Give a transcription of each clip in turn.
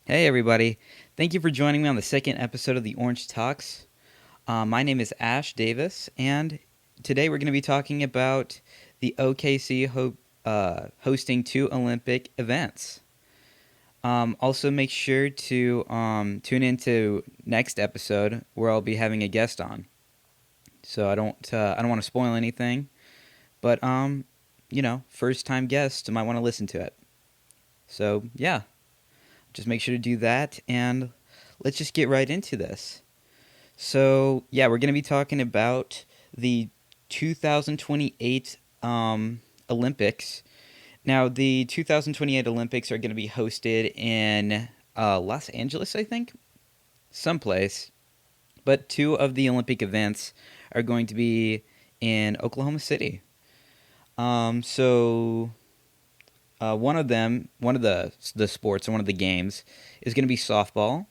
Hey, everybody. Thank you for joining me on the second episode of the Orange Talks. My name is Ash Davis, and today we're going to be talking about the OKC hosting two Olympic events. Also, make sure to tune into next episode where I'll be having a guest on. So I don't want to spoil anything, but first time guests might want to listen to it. So yeah, just make sure to do that, and let's just get right into this. So, yeah, we're going to be talking about the 2028 Olympics. Now, the 2028 Olympics are going to be hosted in Los Angeles, I think, someplace. But two of the Olympic events are going to be in Oklahoma City. One of them, one of the sports or one of the games, is going to be softball.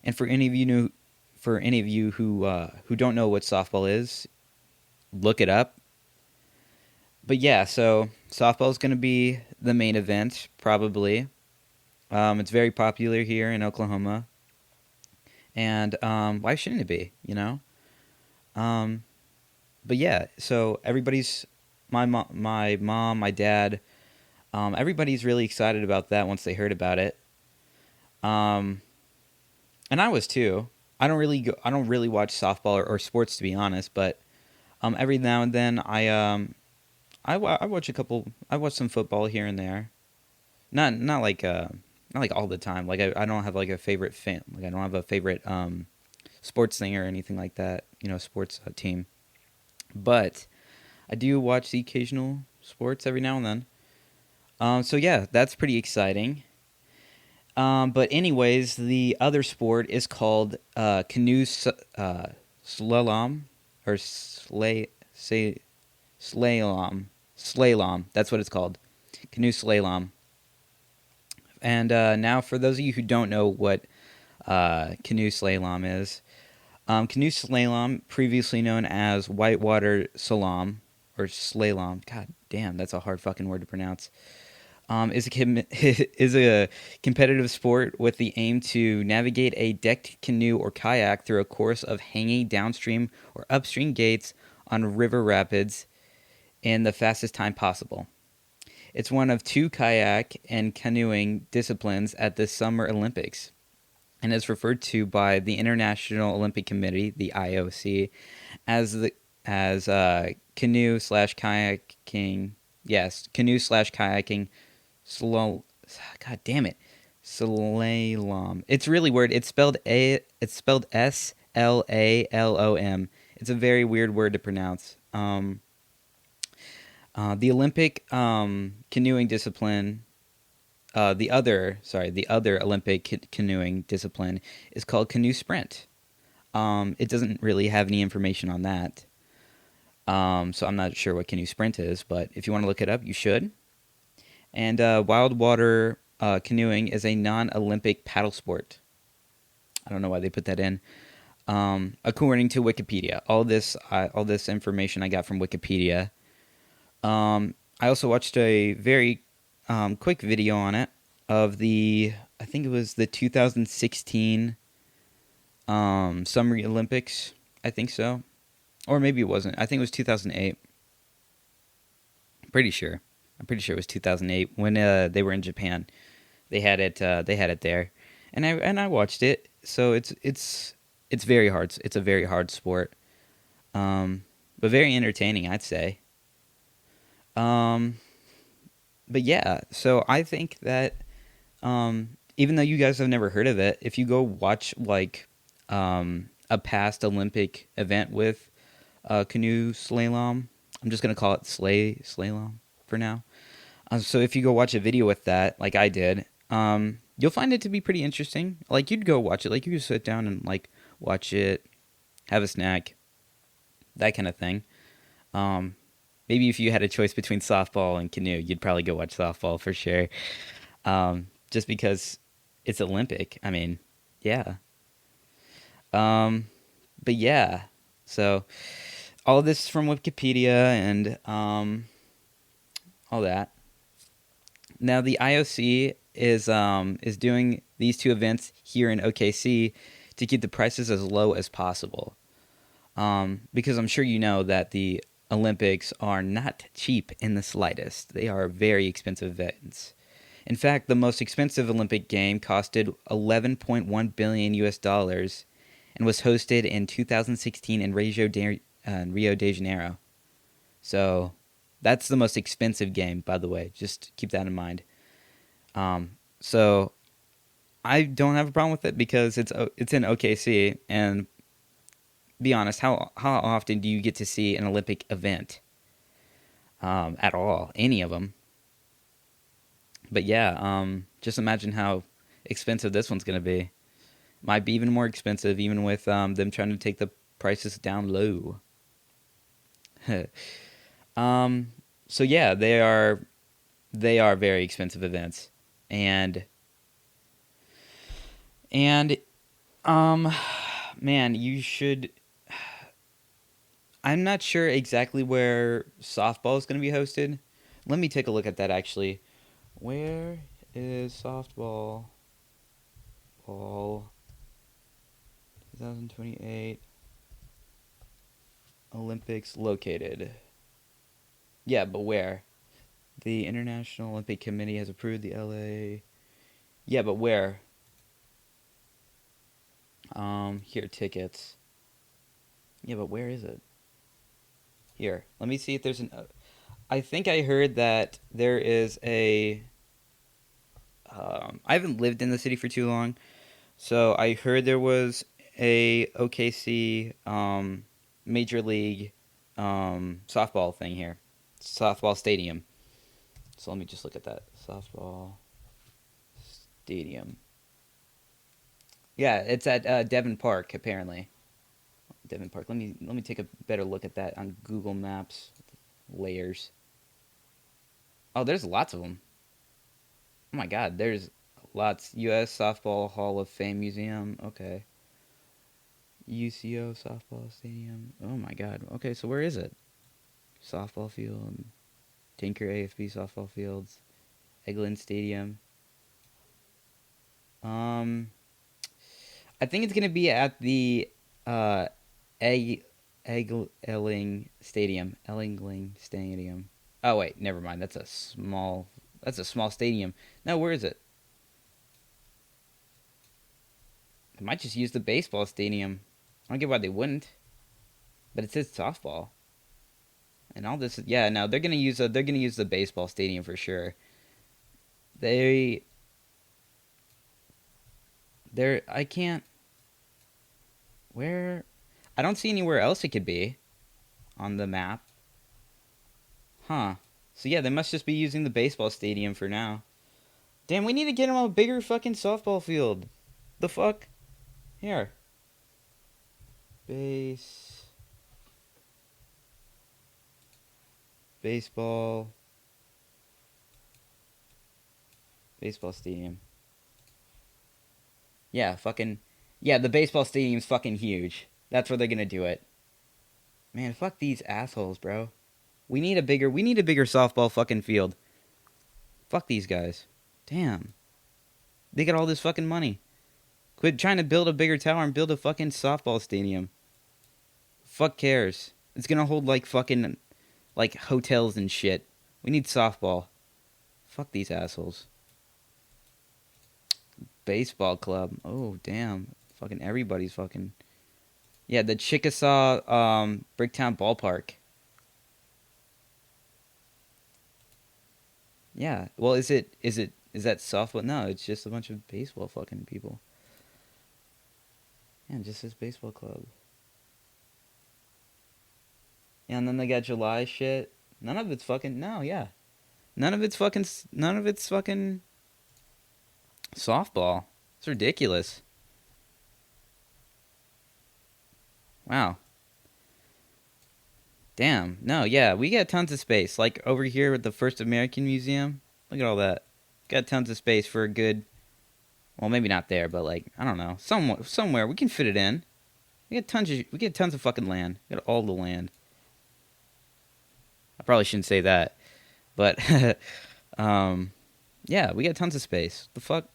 And for any of you who don't know what softball is, look it up. But yeah, so softball is going to be the main event probably. It's very popular here in Oklahoma, and why shouldn't it be? Um, but yeah, so everybody's my mom, my dad, everybody's really excited about that once they heard about it. Um, and I was too. I don't really watch softball or sports to be honest, but every now and then I watch a couple. I watch some football here and there. Not like all the time. Like I don't have like a favorite fan. Like I don't have a favorite sports thing or anything like that. Sports team. But I do watch the occasional sports every now and then. So yeah, that's pretty exciting. But anyways, the other sport is called slalom or slalom. Slalom. That's what it's called. Canoe slalom. And now, for those of you who don't know what canoe slalom is, canoe slalom, previously known as whitewater slalom or slalom, god damn, that's a hard fucking word to pronounce, is a competitive sport with the aim to navigate a decked canoe or kayak through a course of hanging downstream or upstream gates on river rapids in the fastest time possible. It's one of two kayak and canoeing disciplines at the Summer Olympics and is referred to by the International Olympic Committee, the IOC, as canoe slash kayaking. Yes, canoe slash kayaking. Slow. God damn it, slalom. It's really weird. It's spelled a. It's spelled Slalom. It's a very weird word to pronounce. The Olympic canoeing discipline, the other Olympic canoeing discipline is called canoe sprint. It doesn't really have any information on that, so I'm not sure what canoe sprint is. But if you want to look it up, you should. And wild water canoeing is a non-Olympic paddle sport. I don't know why they put that in. According to Wikipedia, all this information I got from Wikipedia. I also watched a very quick video on it of I think it was the 2016 Summer Olympics. I think so. Or maybe it wasn't. I think it was 2008. Pretty sure. I'm pretty sure it was 2008 when they were in Japan. They had it. They had it there, and I watched it. So it's very hard. It's a very hard sport, but very entertaining, I'd say. Um, but yeah, so I think that even though you guys have never heard of it, if you go watch like a past Olympic event with canoe slalom, I'm just gonna call it slalom for now. So if you go watch a video with that, like I did, you'll find it to be pretty interesting. Like you'd go watch it, like you could sit down and like watch it, have a snack, that kind of thing. Um, Maybe if you had a choice between softball and canoe, you'd probably go watch softball for sure. Just because it's Olympic. I mean, yeah. Um, but yeah, so all of this is from Wikipedia and all that. Now, the IOC is doing these two events here in OKC to keep the prices as low as possible. Because I'm sure you know that the Olympics are not cheap in the slightest. They are very expensive events. In fact, the most expensive Olympic game costed 11.1 billion US dollars and was hosted in 2016 in Rio de Janeiro. So that's the most expensive game, by the way. Just keep that in mind. So I don't have a problem with it because it's in OKC, and be honest, how often do you get to see an Olympic event at all? Any of them? But yeah, just imagine how expensive this one's going to be. Might be even more expensive, even with them trying to take the prices down low. So yeah, they are very expensive events, and man, you should. I'm not sure exactly where softball is going to be hosted. Let me take a look at that actually. Where is softball? Ball 2028 Olympics located. Yeah, but where? The International Olympic Committee has approved the LA. Yeah, but where? Here, tickets. Yeah, but where is it? Here, let me see if there's an. I think I heard that there is a. I haven't lived in the city for too long, so I heard there was a OKC Major League softball thing here, softball stadium. So let me just look at that softball stadium. Yeah, it's at Devon Park apparently. Devon Park. Let me take a better look at that on Google Maps. Layers. Oh, there's lots of them. Oh my God, there's lots. U.S. Softball Hall of Fame Museum. Okay. UCO Softball Stadium. Oh my God. Okay, so where is it? Softball field. Tinker AFB softball fields. Eglin Stadium. I think it's gonna be at the Elling Stadium. Ellingling Stadium. Oh wait, never mind. That's a small stadium. No, where is it? They might just use the baseball stadium. I don't get why they wouldn't. But it says softball. And all this, yeah, no, they're gonna use the baseball stadium for sure. They, I can't. Where? I don't see anywhere else it could be on the map. Huh. So yeah, they must just be using the baseball stadium for now. Damn, we need to get them a bigger fucking softball field. The fuck? Here. Baseball stadium. Yeah, fucking. Yeah, the baseball stadium's fucking huge. That's where they're gonna do it. Man, fuck these assholes, bro. We need a bigger softball fucking field. Fuck these guys. Damn. They got all this fucking money. Quit trying to build a bigger tower and build a fucking softball stadium. Fuck cares. It's gonna hold like fucking like hotels and shit. We need softball. Fuck these assholes. Baseball club. Oh damn. Fucking everybody's fucking. Yeah, the Chickasaw Bricktown Ballpark. Yeah. Well, is that softball? No, it's just a bunch of baseball fucking people. Yeah, just this baseball club. Yeah, and then they got July shit. None of it's fucking yeah. None of it's fucking softball. It's ridiculous. Wow. Damn. No, yeah, we got tons of space. Like over here at the First American Museum. Look at all that. Got tons of space for a good. Well, maybe not there, but like I don't know, somewhere we can fit it in. We get tons of fucking land. We got all the land. I probably shouldn't say that, but Yeah, we got tons of space. The fuck?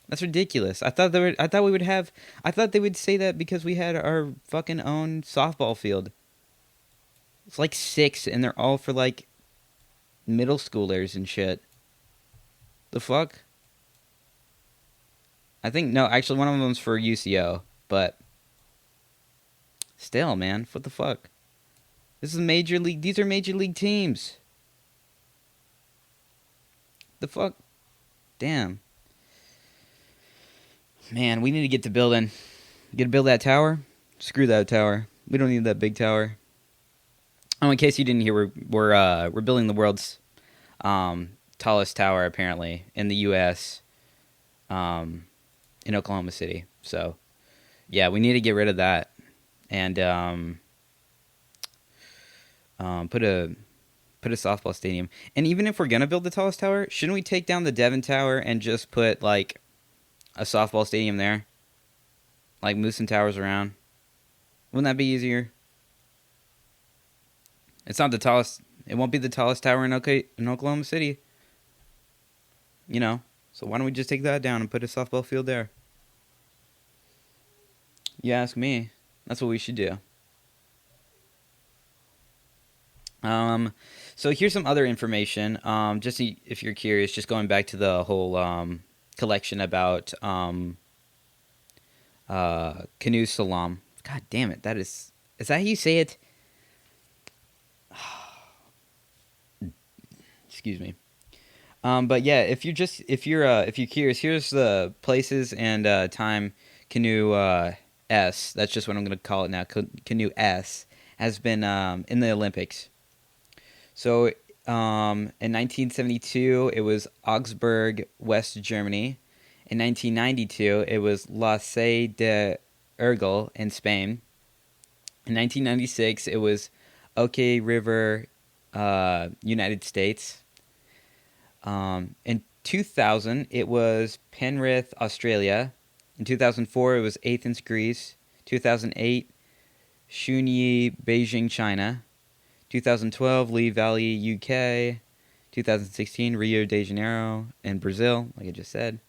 That's ridiculous. I thought we would have. I thought they would say that because we had our fucking own softball field. It's like 6, and they're all for like middle schoolers and shit. The fuck? I think no. Actually, one of them's for UCO, but still, man, what the fuck? This is major league. These are major league teams. The fuck? Damn. Man, we need to get to building. Get to build that tower? Screw that tower. We don't need that big tower. Oh, in case you didn't hear, we're building the world's tallest tower apparently in the U.S. In Oklahoma City. So, yeah, we need to get rid of that and put a softball stadium. And even if we're gonna build the tallest tower, shouldn't we take down the Devon Tower and just put like a softball stadium there? Like move some towers around. Wouldn't that be easier? It's not the tallest. It won't be the tallest tower in Oklahoma City. You know. So why don't we just take that down and put a softball field there? You ask me. That's what we should do. So here's some other information. Just if you're curious, just going back to the whole collection about canoe slalom. God damn it! Is that how you say it? Excuse me. But yeah, if you're curious, here's the places and time canoe S. That's just what I'm gonna call it now. Canoe S has been in the Olympics. So in 1972, it was Augsburg, West Germany. In 1992, it was La Say de Urgel in Spain. In 1996, it was Oke River, United States. In 2000, it was Penrith, Australia. In 2004, it was Athens, Greece. 2008, Shunyi, Beijing, China. 2012, Lee Valley, UK. 2016, Rio de Janeiro in Brazil, like I just said.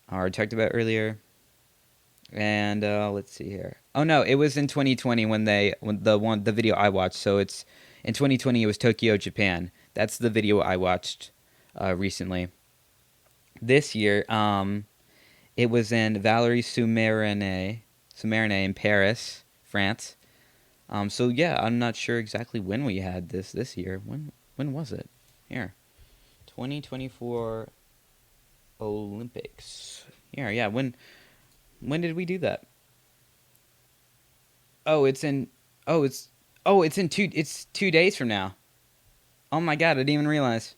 I talked about earlier. And let's see here. Oh no, it was in 2020 when the video I watched. So it's in 2020 it was Tokyo, Japan. That's the video I watched recently. This year, it was in Valerie Sous-Marine in Paris, France. So yeah, I'm not sure exactly when we had this year. When was it? Here, 2024 Olympics. Here, yeah. When did we do that? It's 2 days from now. Oh my god, I didn't even realize.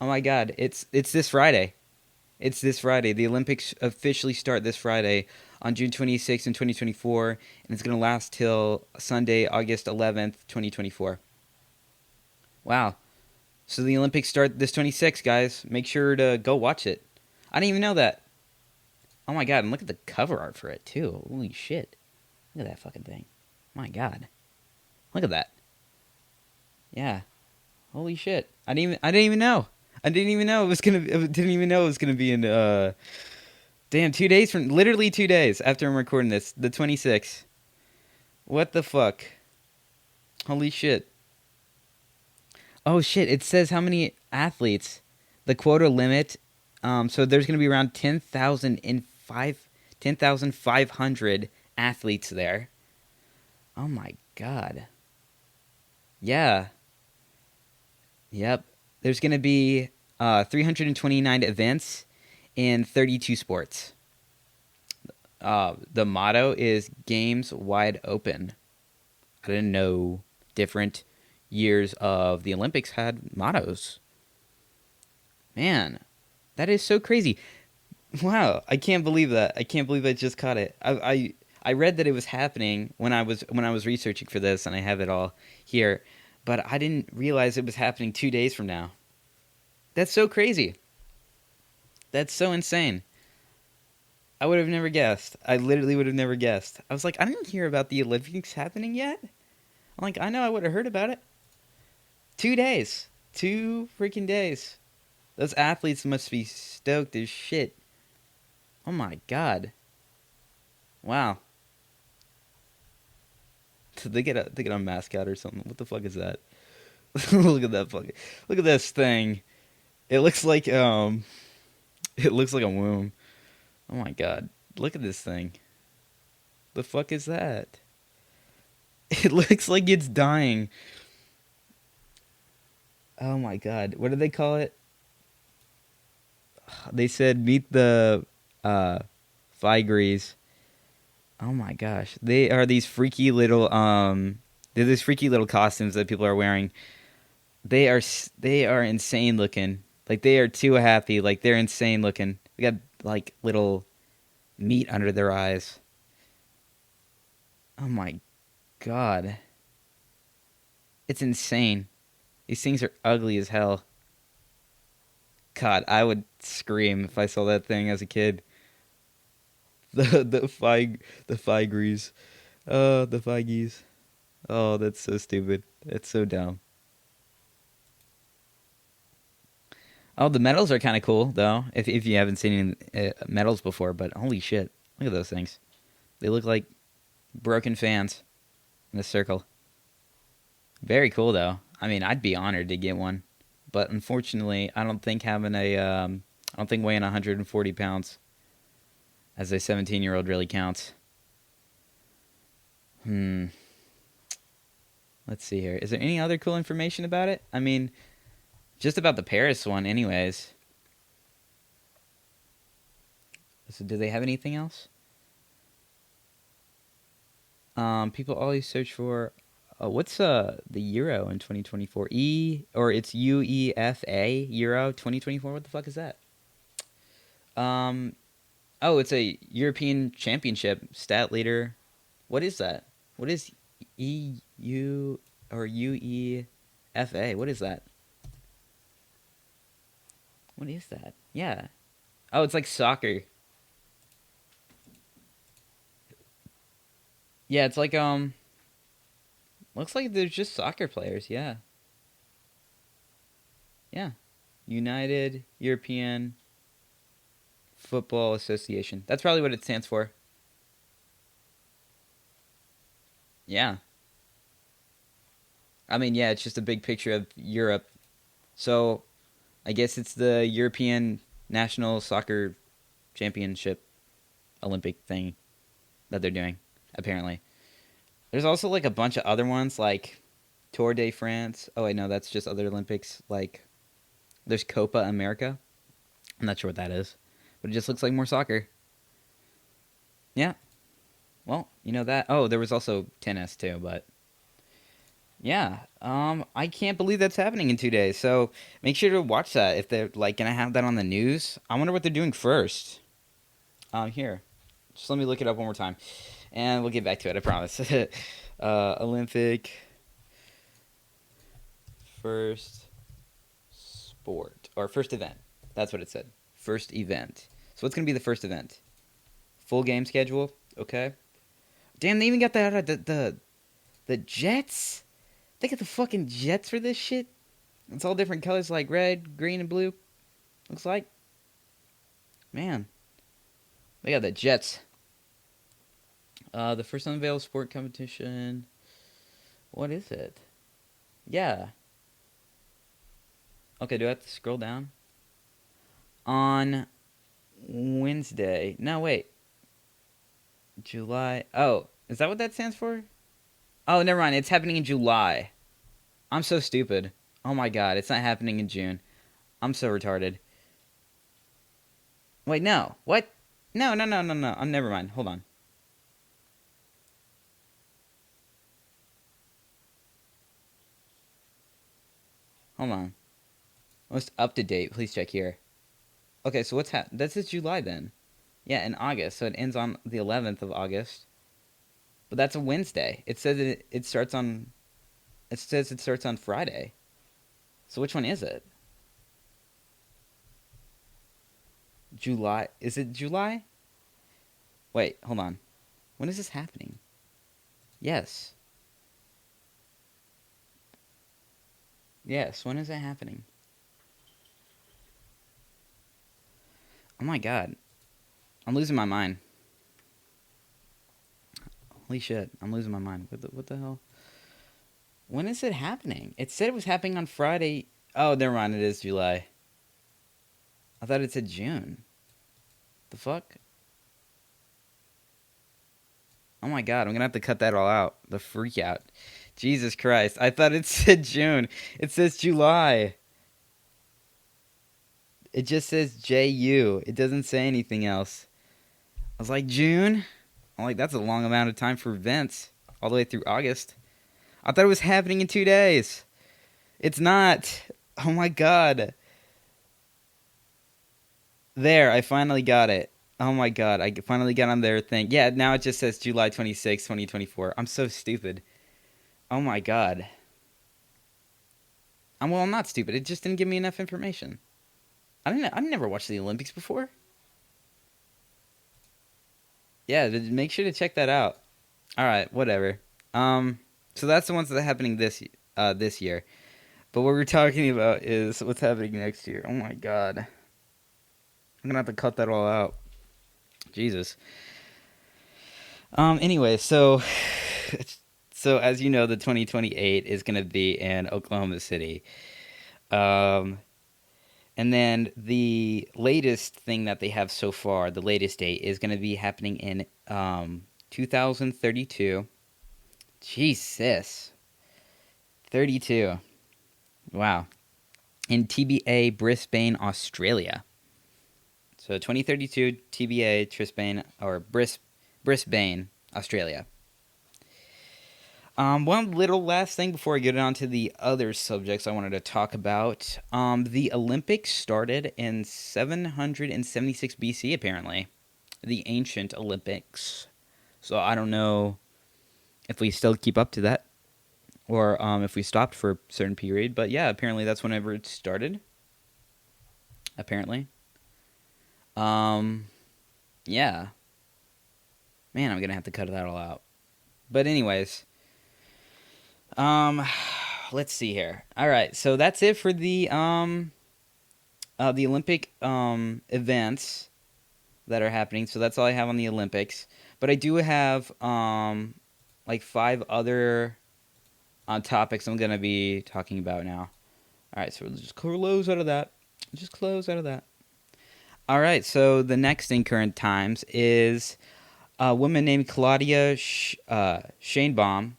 Oh my god, it's this Friday. It's this Friday. The Olympics officially start this Friday on June 26th in 2024, and it's going to last till Sunday, August 11th, 2024. Wow. So the Olympics start this 26th, guys. Make sure to go watch it. I didn't even know that. Oh my god, and look at the cover art for it, too. Holy shit. Look at that fucking thing. My god. Look at that. Yeah. Holy shit. I didn't even know. I didn't even know it was gonna be in damn 2 days from literally 2 days after I'm recording this, the 26th. What the fuck? Holy shit. Oh shit, it says how many athletes. The quota limit, so there's gonna be around 10,500 athletes there. Oh my god. Yeah. Yep. There's going to be 329 events in 32 sports. The motto is Games Wide Open. I didn't know different years of the Olympics had mottos. Man, that is so crazy. Wow, I can't believe that. I can't believe I just caught it. I read that it was happening when I was researching for this, and I have it all here. But I didn't realize it was happening 2 days from now. That's so crazy. That's so insane. I would have never guessed. I literally would have never guessed. I was like, I didn't hear about the Olympics happening yet. I'm like, I know I would have heard about it. 2 days. 2 freaking days. Those athletes must be stoked as shit. Oh my god. Wow. They get a mascot or something. What the fuck is that? Look at that fucking. Look at this thing. It looks like it looks like a womb. Oh my god. Look at this thing. The fuck is that? It looks like it's dying. Oh my god. What did they call it? They said meet the Figries. Oh my gosh. They are these freaky little they're these freaky little costumes that people are wearing. They are insane looking. Like they are too happy. Like they're insane looking. They got like little meat under their eyes. Oh my god. It's insane. These things are ugly as hell. God, I would scream if I saw that thing as a kid. The Figries. Oh, the Figies. Oh, that's so stupid. That's so dumb. Oh, the medals are kind of cool though. If you haven't seen any medals before, but holy shit, look at those things. They look like broken fans in a circle. Very cool though. I mean, I'd be honored to get one, but unfortunately, I don't think I don't think weighing 140 pounds as a 17-year-old really counts. Hmm. Let's see here. Is there any other cool information about it? I mean, just about the Paris one, anyways. So, do they have anything else? People always search for what's the Euro in 2024? It's UEFA Euro 2024. What the fuck is that? Um, oh, it's a European Championship stat leader. What is that? What is EU or UEFA? What is that? What is that? Yeah. Oh, it's like soccer. Yeah, it's like looks like there's just soccer players, yeah. Yeah. United European Football Association. That's probably what it stands for. Yeah. I mean, yeah, it's just a big picture of Europe. So, I guess it's the European National Soccer Championship Olympic thing that they're doing, apparently. There's also like a bunch of other ones like Tour de France. Oh wait, no, that's just other Olympics. Like there's Copa America. I'm not sure what that is, but it just looks like more soccer. Yeah. Well, you know that. Oh, there was also tennis too, but yeah. I can't believe that's happening in 2 days. So make sure to watch that if they're like gonna have that on the news. I wonder what they're doing first. Here, just let me look it up one more time, and we'll get back to it. I promise. Olympic first sport or first event. That's what it said. First event. So what's gonna be the first event? Full game schedule. Okay. Damn, they even got that the Jets. They got the fucking Jets for this shit. It's all different colors like red, green, and blue. Looks like. Man, they got the Jets. The first unveiled sport competition. What is it? Yeah. Okay, do I have to scroll down? On Wednesday. No, wait. July. Oh, is that what that stands for? Oh, never mind. It's happening in July. I'm so stupid. Oh my god, it's not happening in June. I'm so retarded. Wait, no. What? No, no, no, no, no. Never mind. Hold on. Hold on. Most up to date. Please check here. Okay, so That's just July then. Yeah, in August. So it ends on the 11th of August. But that's a Wednesday. It says it starts on. It says it starts on Friday. So which one is it? July. Is it July? Wait, hold on. When is this happening? Yes. Yes, when is that happening? Oh my god. I'm losing my mind. Holy shit, I'm losing my mind. What the hell? When is it happening? It said it was happening on Friday. Oh, never mind. It is July. I thought it said June. The fuck? Oh my god, I'm gonna have to cut that all out. The freak out. Jesus Christ. I thought it said June. It says July. It just says JU. It doesn't say anything else. I was like, June? I'm like, that's a long amount of time for events. All the way through August. I thought it was happening in 2 days. It's not. Oh my god. There, I finally got it. Oh my god, I finally got on their thing. Yeah, now it just says July 26, 2024. I'm so stupid. Oh my god. I'm not stupid. It just didn't give me enough information. I never watched the Olympics before. Yeah, make sure to check that out. All right, whatever. So that's the ones that are happening this year. But what we're talking about is what's happening next year. Oh my god. I'm going to have to cut that all out. Jesus. Anyway, so as you know, the 2028 is going to be in Oklahoma City. And then the latest thing that they have so far, the latest date, is going to be happening in 2032. Jesus. 32. Wow. In TBA, Brisbane, Australia. So 2032, TBA, Brisbane, Australia. One little last thing before I get on to the other subjects I wanted to talk about. The Olympics started in 776 BC, apparently. The ancient Olympics. So I don't know if we still keep up to that or if we stopped for a certain period. But yeah, apparently that's whenever it started. Apparently. Yeah. Man, I'm going to have to cut that all out. But anyways... let's see here. All right, so that's it for the Olympic events that are happening. So that's all I have on the Olympics. But I do have like 5 other topics I'm gonna be talking about now. All right, so we'll just close out of that. Just close out of that. All right, so the next in current times is a woman named Claudia Sheinbaum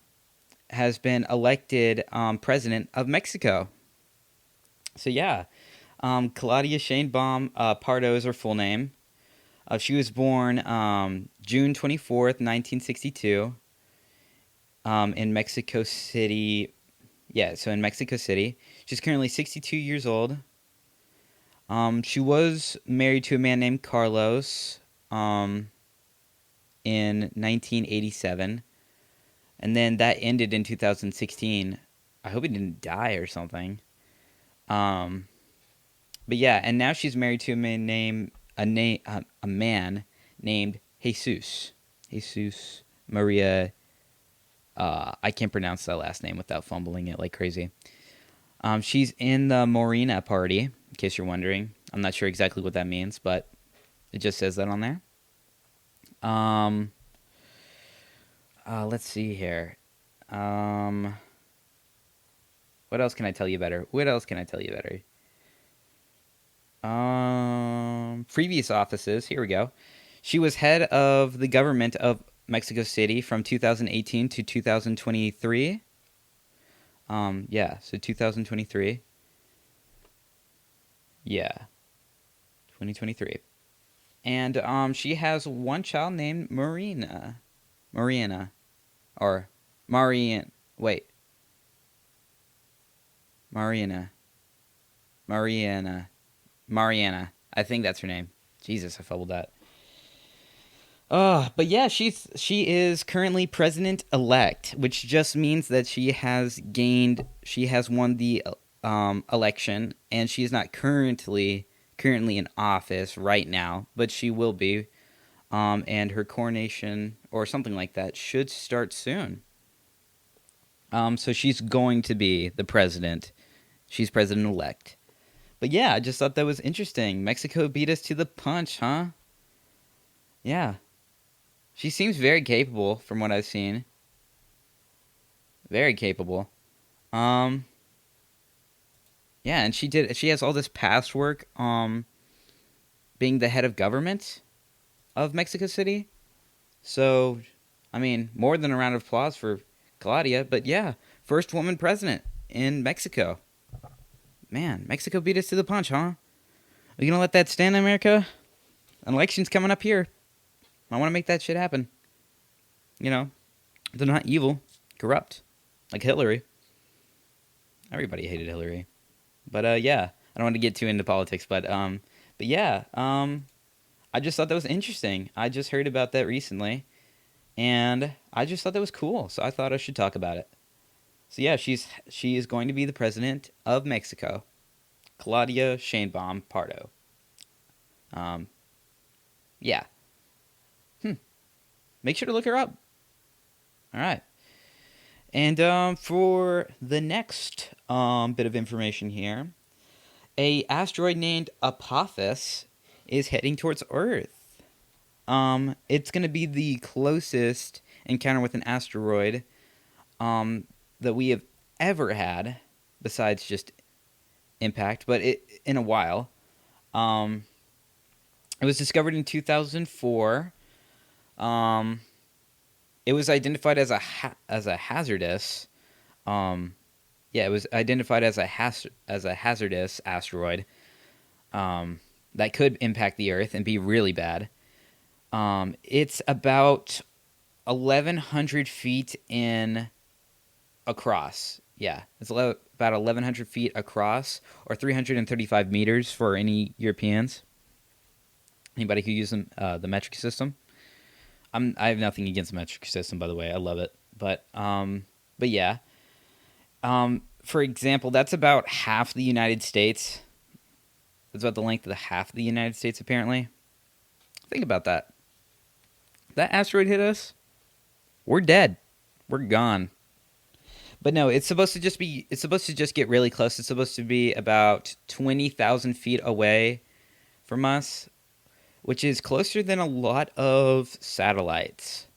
has been elected president of Mexico. So yeah, Claudia Sheinbaum Pardo is her full name. She was born June 24th, 1962 in Mexico City. Yeah, so in Mexico City. She's currently 62 years old. She was married to a man named Carlos in 1987. And then that ended in 2016. I hope he didn't die or something. But yeah, and now she's married to a man named Jesus. Jesus Maria. I can't pronounce that last name without fumbling it like crazy. She's in the Morena party, in case you're wondering. I'm not sure exactly what that means, but it just says that on there. Let's see here. What else can I tell you better? Previous offices. Here we go. She was head of the government of Mexico City from 2018 to 2023. Yeah, so 2023. Yeah, 2023. And she has one child named Mariana. Or Marian. Wait. Mariana. I think that's her name. Jesus, I fumbled that. But yeah, she is currently president elect, which just means that she has won the election, and she is not currently in office right now, but she will be. And her coronation or something like that should start soon. So she's going to be the president She's president-elect. But yeah, I just thought that was interesting. Mexico beat us to the punch, huh? Yeah. She seems very capable from what I've seen. Very capable. Um, yeah, and she has all this past work, being the head of government of Mexico City. So, I mean, more than a round of applause for Claudia, but yeah, first woman president in Mexico. Man, Mexico beat us to the punch, huh? Are you gonna let that stand, America? An election's coming up here. I want to make that shit happen. You know, they're not evil, corrupt, like Hillary. Everybody hated Hillary, but yeah, I don't want to get too into politics, but yeah, I just thought that was interesting. I just heard about that recently, and I just thought that was cool. So I thought I should talk about it. So yeah, she is going to be the president of Mexico, Claudia Sheinbaum Pardo. Um, yeah. Make sure to look her up. All right. And for the next bit of information here, a asteroid named Apophis is heading towards Earth. It's going to be the closest encounter with an asteroid that we have ever had, besides just impact, but in a while. It was discovered in 2004. It was identified as a hazardous. Yeah, it was identified as a hazardous asteroid that could impact the Earth and be really bad. It's about 1,100 feet across. Yeah, it's about 1,100 feet across, or 335 meters for any Europeans. Anybody who uses the metric system. I have nothing against the metric system, by the way. I love it. But yeah. For example, that's about half the United States. That's about the length of the half of the United States, apparently. Think about that. That asteroid hit us, we're dead. We're gone. But no, it's supposed to just get really close. It's supposed to be about 20,000 feet away from us, which is closer than a lot of satellites.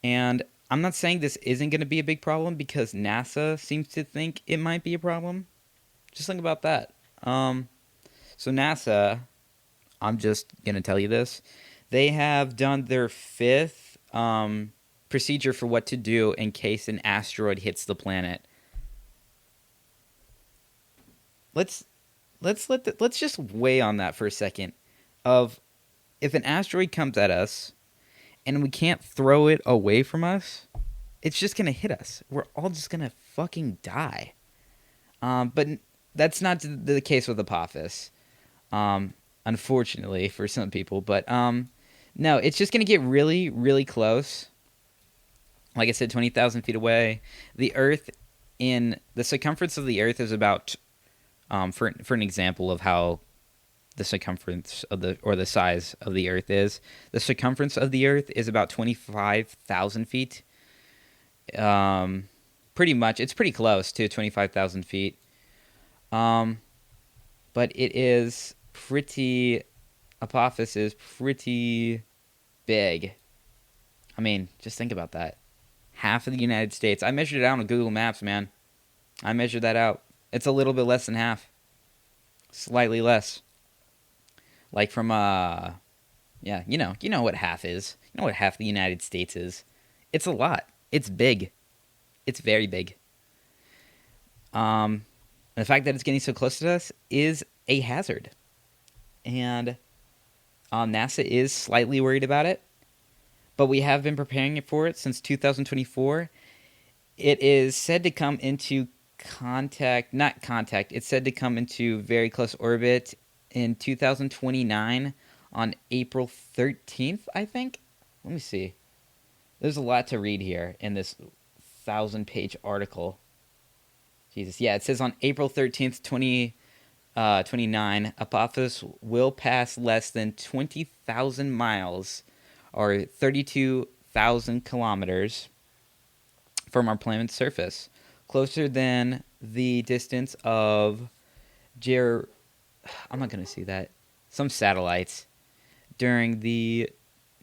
And I'm not saying this isn't going to be a big problem, because NASA seems to think it might be a problem. Just think about that. So NASA, I'm just going to tell you this. They have done their fifth procedure for what to do in case an asteroid hits the planet. Let's just weigh on that for a second. If an asteroid comes at us and we can't throw it away from us, it's just gonna hit us. We're all just gonna fucking die. But that's not the case with Apophis, unfortunately for some people. But no, it's just gonna get really, really close. Like I said, 20,000 feet away. The circumference of the Earth is about, for an example of how the circumference of the size of the Earth is. The circumference of the Earth is about 25,000 feet. Pretty much, it's pretty close to 25,000 feet. But it is Apophis is pretty big. I mean, just think about that. Half of the United States. I measured it out on Google Maps, man. I measured that out. It's a little bit less than half. Slightly less. Like from, yeah, you know what half is. You know what half the United States is. It's a lot. It's big. It's very big. The fact that it's getting so close to us is a hazard. And NASA is slightly worried about it. But we have been preparing for it since 2024. It is said to come into it's said to come into very close orbit in 2029 on April 13th, I think. Let me see. There's a lot to read here in this 1,000-page article. Jesus. Yeah, it says on April 13th, 2029, Apophis will pass less than 20,000 miles, or 32,000 kilometers, from our planet's surface, closer than the distance of Jer. I'm not gonna see that. Some satellites during the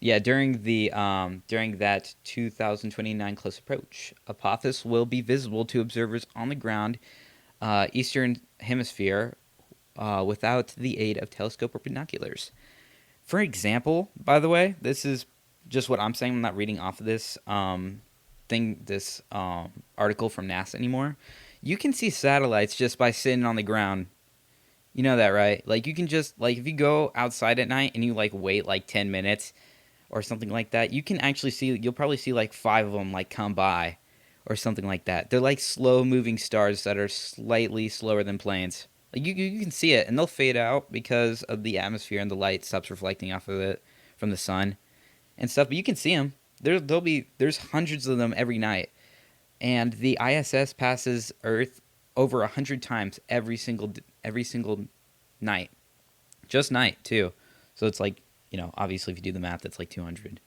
during that 2029 close approach. Apophis will be visible to observers on the ground, eastern hemisphere, without the aid of telescope or binoculars. For example, by the way, this is just what I'm saying. I'm not reading off of this article from NASA anymore. You can see satellites just by sitting on the ground. You know that, right? Like, you can just, like, if you go outside at night and you, like, wait, like, 10 minutes or something like that, you can actually see, you'll probably see, like, 5 of them, like, come by or something like that. They're, like, slow-moving stars that are slightly slower than planes. Like, you can see it, and they'll fade out because of the atmosphere and the light stops reflecting off of it from the sun and stuff, but you can see them. There's hundreds of them every night. And the ISS passes Earth over 100 times every single night, just night too. So it's like, obviously if you do the math, that's like 200.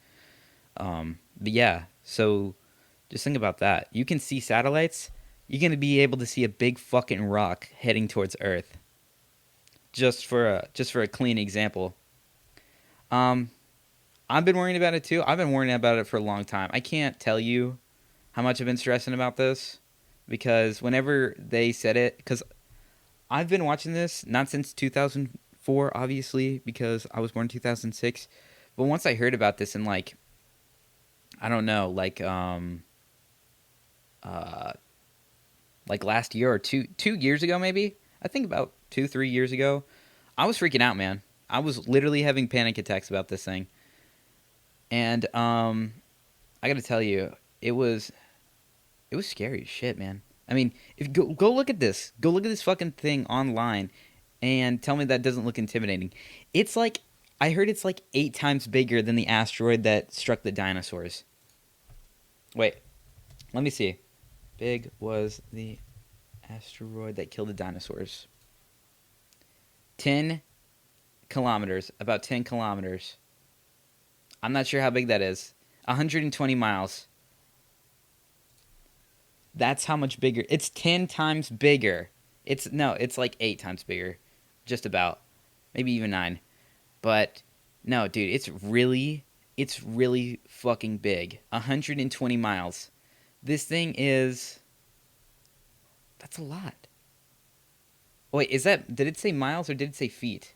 But yeah, so just think about that. You can see satellites. You're gonna be able to see a big fucking rock heading towards Earth. Just for a clean example. I've been worrying about it too. I've been worrying about it for a long time. I can't tell you how much I've been stressing about this, because whenever they said it, because I've been watching this not since 2004, obviously, because I was born in 2006. But once I heard about this in, like, I don't know, like last year or two years ago, maybe. I think about 3 years ago, I was freaking out, man. I was literally having panic attacks about this thing. And I gotta tell you, it was scary as shit, man. I mean, if go look at this, go look at this fucking thing online, and tell me that doesn't look intimidating. It's like, I heard it's like 8 times bigger than the asteroid that struck the dinosaurs. Wait, let me see. Big was the asteroid that killed the dinosaurs? 10 kilometers, about 10 kilometers. I'm not sure how big that is. 120 miles. That's how much bigger. It's 10 times bigger. It's like 8 times bigger. Just about. Maybe even 9. But no, dude, it's really fucking big. 120 miles. This thing is, that's a lot. Wait, did it say miles or did it say feet?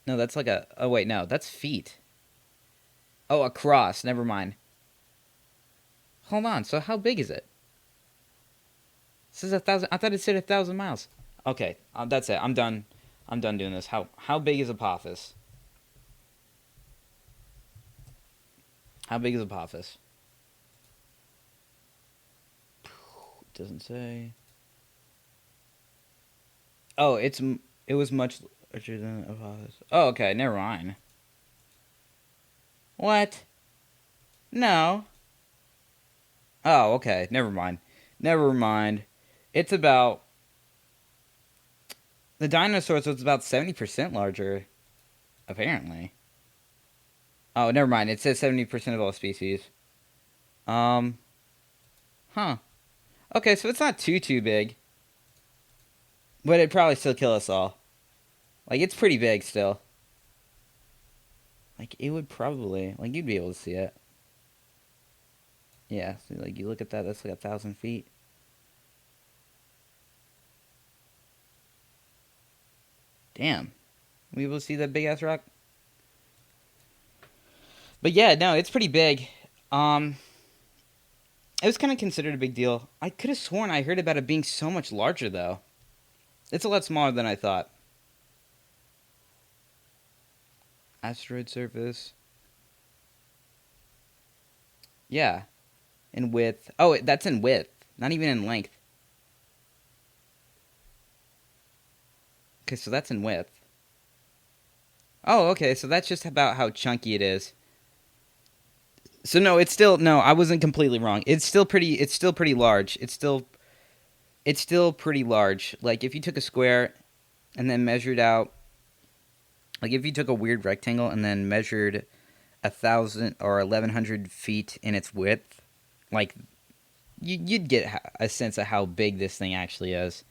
No, that's like oh wait, no, that's feet. Oh, across. Never mind. Hold on. So how big is it? This is 1,000. I thought it said 1,000 miles. Okay, that's it. I'm done. I'm done doing this. How big is Apophis? How big is Apophis? It doesn't say. Oh, it was much larger than Apophis. Oh, okay. Never mind. What? No. Oh, okay. Never mind. Never mind. It's about, the dinosaurs was about 70% larger, apparently. Oh, never mind. It says 70% of all species. Huh. Okay, so it's not too big. But it'd probably still kill us all. Like, it's pretty big still. Like, it would probably, like, you'd be able to see it. Yeah, so, like, you look at that, that's like 1,000 feet. Damn. We able to see that big ass rock? But yeah, no, it's pretty big. It was kind of considered a big deal. I could have sworn I heard about it being so much larger, though. It's a lot smaller than I thought. Asteroid surface. Yeah. In width. Oh, that's in width. Not even in length. Okay, so that's in width. Oh, okay, so that's just about how chunky it is. So no, I wasn't completely wrong. It's still pretty large. It's still pretty large. Like, if you took a square and then measured out, like, if you took a weird rectangle and then measured 1,000 or 1,100 feet in its width, like you'd get a sense of how big this thing actually is.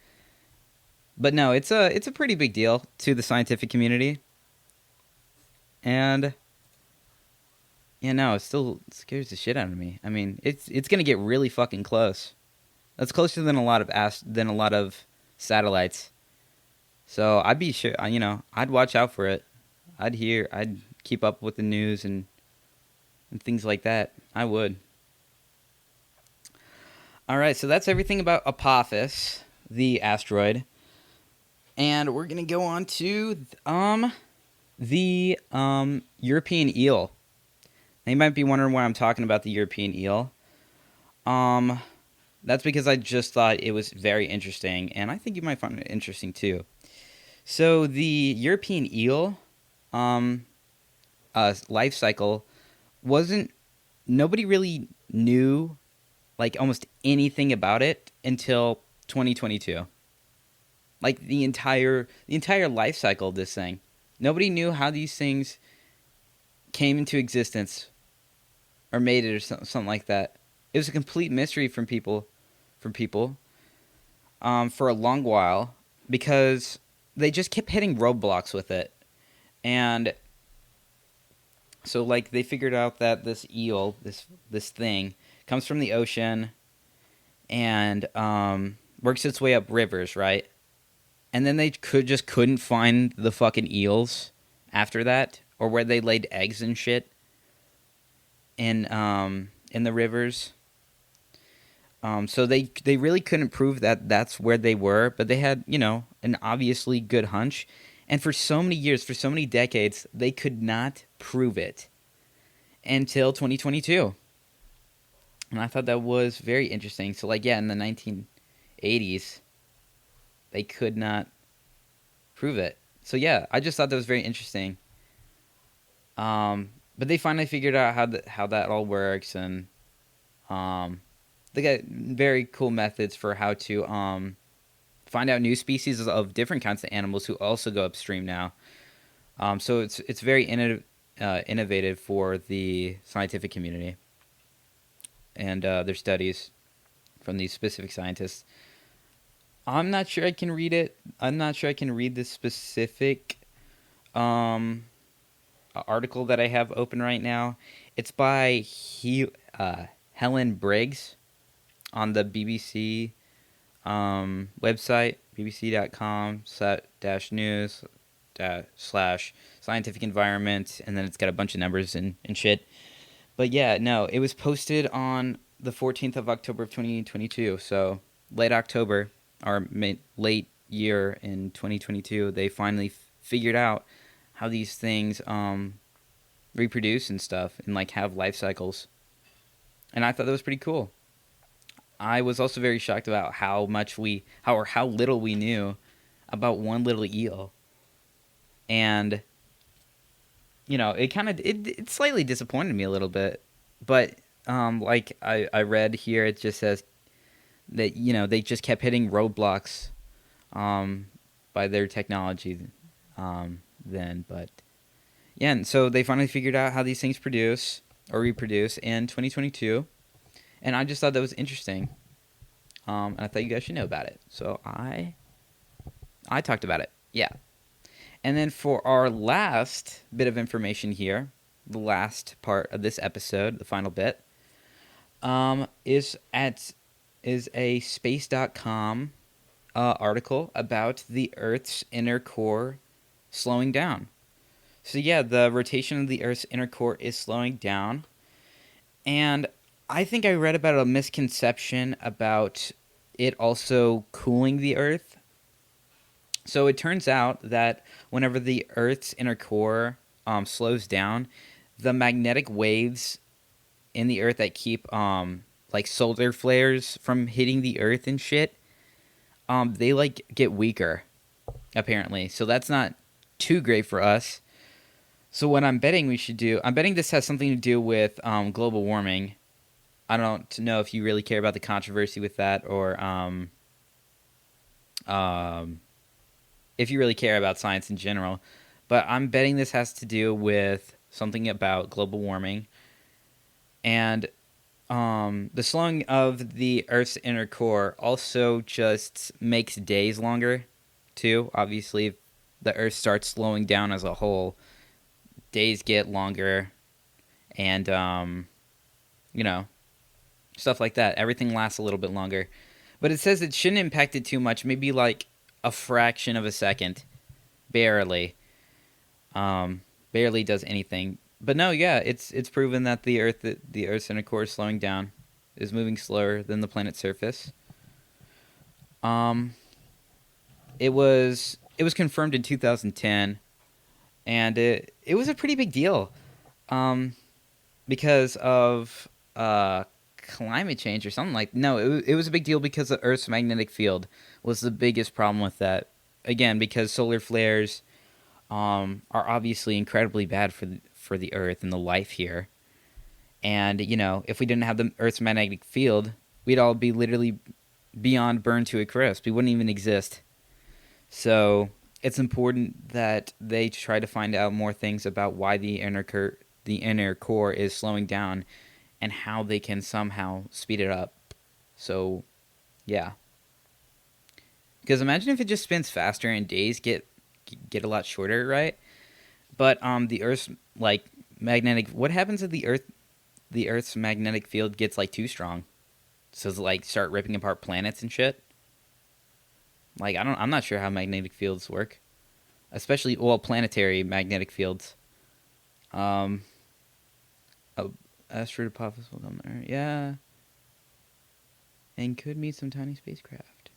But no, it's a pretty big deal to the scientific community, and it still scares the shit out of me. I mean, it's gonna get really fucking close. That's closer than a lot of satellites. So I'd be sure, I'd watch out for it. I'd keep up with the news and things like that. I would. All right, so that's everything about Apophis, the asteroid, and we're gonna go on to the European eel. Now, you might be wondering why I'm talking about the European eel. That's because I just thought it was very interesting, and I think you might find it interesting too. So the European eel, life cycle nobody really knew like almost anything about it until 2022. Like the entire life cycle of this thing. Nobody knew how these things came into existence or made it or something like that. It was a complete mystery from people for a long while because they just kept hitting roadblocks with it. And so like they figured out that this eel, this thing, comes from the ocean and works its way up rivers, right? And then they couldn't find the fucking eels after that, or where they laid eggs and shit in the rivers. So they really couldn't prove that that's where they were, but they had, an obviously good hunch. And for so many years, for so many decades, they could not prove it until 2022. And I thought that was very interesting. So, in the 1980s, they could not prove it. So, I just thought that was very interesting. But they finally figured out how that all works, and they got very cool methods for how to find out new species of different kinds of animals who also go upstream now. So it's very innovative for the scientific community and their studies from these specific scientists. I'm not sure I can read it. I'm not sure I can read the specific article that I have open right now. It's by Helen Briggs on the BBC website, bbc.com/news/scientific environment, and then it's got a bunch of numbers and shit. But it was posted on the 14th of October of 2022, so late October, or late year in 2022, they finally figured out how these things reproduce and stuff, and have life cycles. And I thought that was pretty cool. I was also very shocked about how little we knew about one little eel. And it slightly disappointed me a little bit. But I read here, it just says that they just kept hitting roadblocks by their technology then. But and so they finally figured out how these things produce or reproduce in 2022. And I just thought that was interesting. And I thought you guys should know about it. So I talked about it. Yeah. And then for our last bit of information here, the last part of this episode, the final bit, is a space.com article about the Earth's inner core slowing down. So the rotation of the Earth's inner core is slowing down. And I think I read about a misconception about it also cooling the Earth. So it turns out that whenever the Earth's inner core slows down, the magnetic waves in the Earth that keep solar flares from hitting the Earth and shit, they get weaker, apparently. So that's not too great for us. So what I'm betting this has something to do with global warming. I don't know if you really care about the controversy with that, or if you really care about science in general. But I'm betting this has to do with something about global warming, and the slowing of the Earth's inner core also just makes days longer, too. Obviously, if the Earth starts slowing down as a whole, days get longer, and you know, stuff like that. Everything lasts a little bit longer. But it says it shouldn't impact it too much, maybe like a fraction of a second. Barely. Barely does anything. But no, yeah, it's proven that the Earth's inner core is slowing down, is moving slower than the planet's surface. Um, it was confirmed in 2010, and it was a pretty big deal. Um, because of climate change or something like. No, it was a big deal because the Earth's magnetic field was the biggest problem with that. Again, because solar flares are obviously incredibly bad for the Earth and the life here. And if we didn't have the Earth's magnetic field, we'd all be literally beyond burned to a crisp. We wouldn't even exist. So it's important that they try to find out more things about why the inner core is slowing down and how they can somehow speed it up. So, yeah. Because imagine if it just spins faster and days get a lot shorter, right? But the Earth's like magnetic. What happens if the Earth's magnetic field gets like too strong? So it's like start ripping apart planets and shit. Like I'm not sure how magnetic fields work, especially planetary magnetic fields. Um, asteroid Apophis will come there, yeah, and could meet some tiny spacecraft.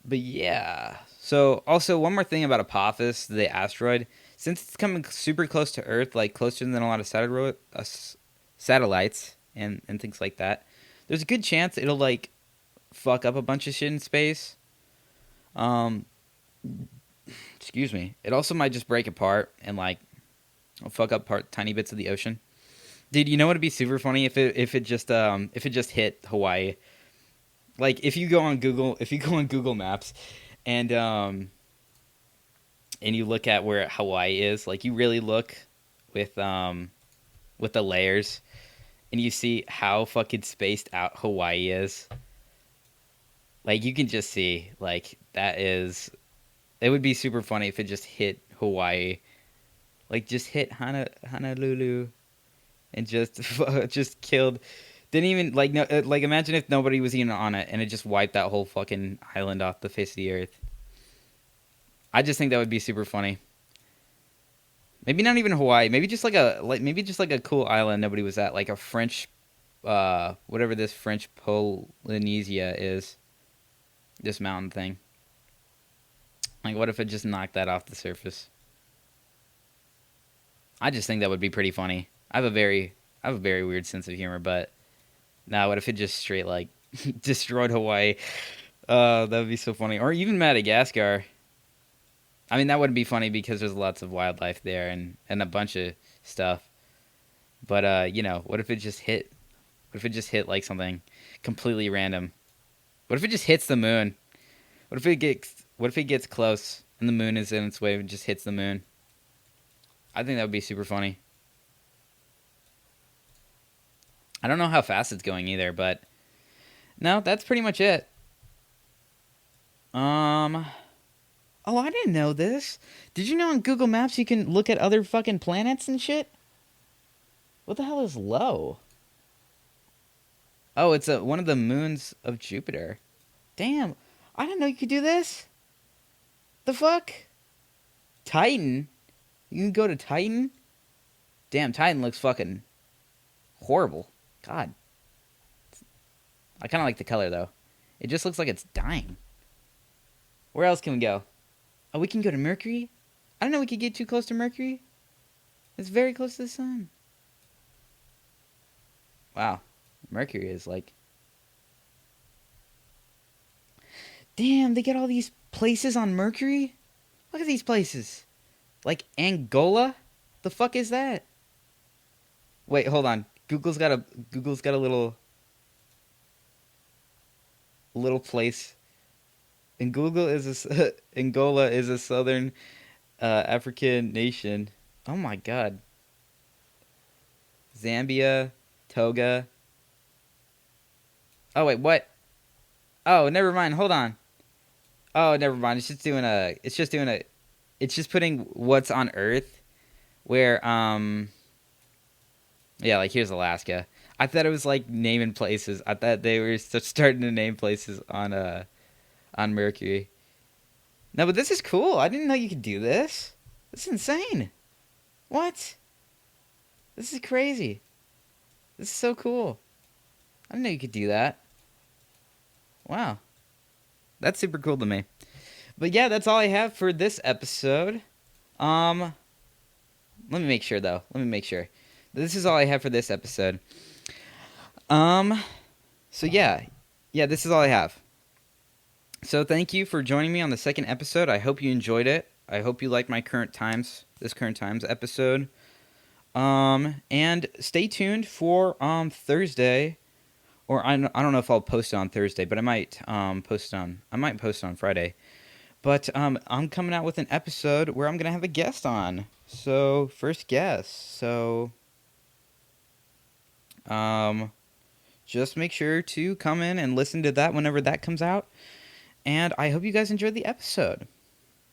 But yeah. So also one more thing about Apophis, the asteroid, since it's coming super close to Earth, like closer than a lot of satellites and things like that. There's a good chance it'll like fuck up a bunch of shit in space. Um, excuse me. It also might just break apart and like fuck up tiny bits of the ocean. Dude, you know what would be super funny if it just hit Hawaii. Like if you go on Google Maps and you look at where Hawaii is, like you really look with the layers and you see how fucking spaced out Hawaii is. Like you can just see like it would be super funny if it just hit Hawaii. Like just hit Honolulu and just just killed. Didn't even like no like imagine if nobody was even on it and it just wiped that whole fucking island off the face of the earth. I just think that would be super funny. Maybe not even Hawaii. Maybe just like a cool island nobody was at, like a French, whatever this French Polynesia is, this mountain thing. Like, what if it just knocked that off the surface? I just think that would be pretty funny. I have a very weird sense of humor, but now what if it just straight like destroyed Hawaii? That would be so funny. Or even Madagascar. I mean, that wouldn't be funny because there's lots of wildlife there and a bunch of stuff. But what if it just hit? What if it just hit like something completely random? What if it just hits the moon? What if it gets close and the moon is in its way and just hits the moon? I think that would be super funny. I don't know how fast it's going either, but no, that's pretty much it. Um Oh, I didn't know this. Did you know on Google Maps you can look at other fucking planets and shit? What the hell is Lo? Oh, it's one of the moons of Jupiter. Damn, I didn't know you could do this. The fuck? Titan? You can go to Titan? Damn, Titan looks fucking horrible. God. I kind of like the color, though. It just looks like it's dying. Where else can we go? Oh, we can go to Mercury? I don't know we could get too close to Mercury. It's very close to the sun. Wow. Mercury is like... Damn, they got all these places on Mercury? Look at these places. Like Angola? The fuck is that? Wait, hold on. Google's got a little place. Angola is a southern African nation. Oh my god. Zambia, Toga. Oh wait, what? Oh, never mind. Hold on. Oh, never mind. It's just putting what's on Earth where yeah, like here's Alaska. I thought it was like naming places. I thought they were starting to name places on Mercury. No, but this is cool. I didn't know you could do this. This is insane. What? This is crazy. This is so cool. I didn't know you could do that. Wow. That's super cool to me. But yeah, that's all I have for this episode. Um, Let me make sure though. Let me make sure. This is all I have for this episode. Um, so yeah. Yeah, this is all I have. So thank you for joining me on the second episode. I hope you enjoyed it. I hope you liked this current times episode. And stay tuned for Thursday, or I don't know if I'll post it on Thursday, but I might post it on Friday. But I'm coming out with an episode where I'm gonna have a guest on. So first guest. So just make sure to come in and listen to that whenever that comes out. And I hope you guys enjoyed the episode.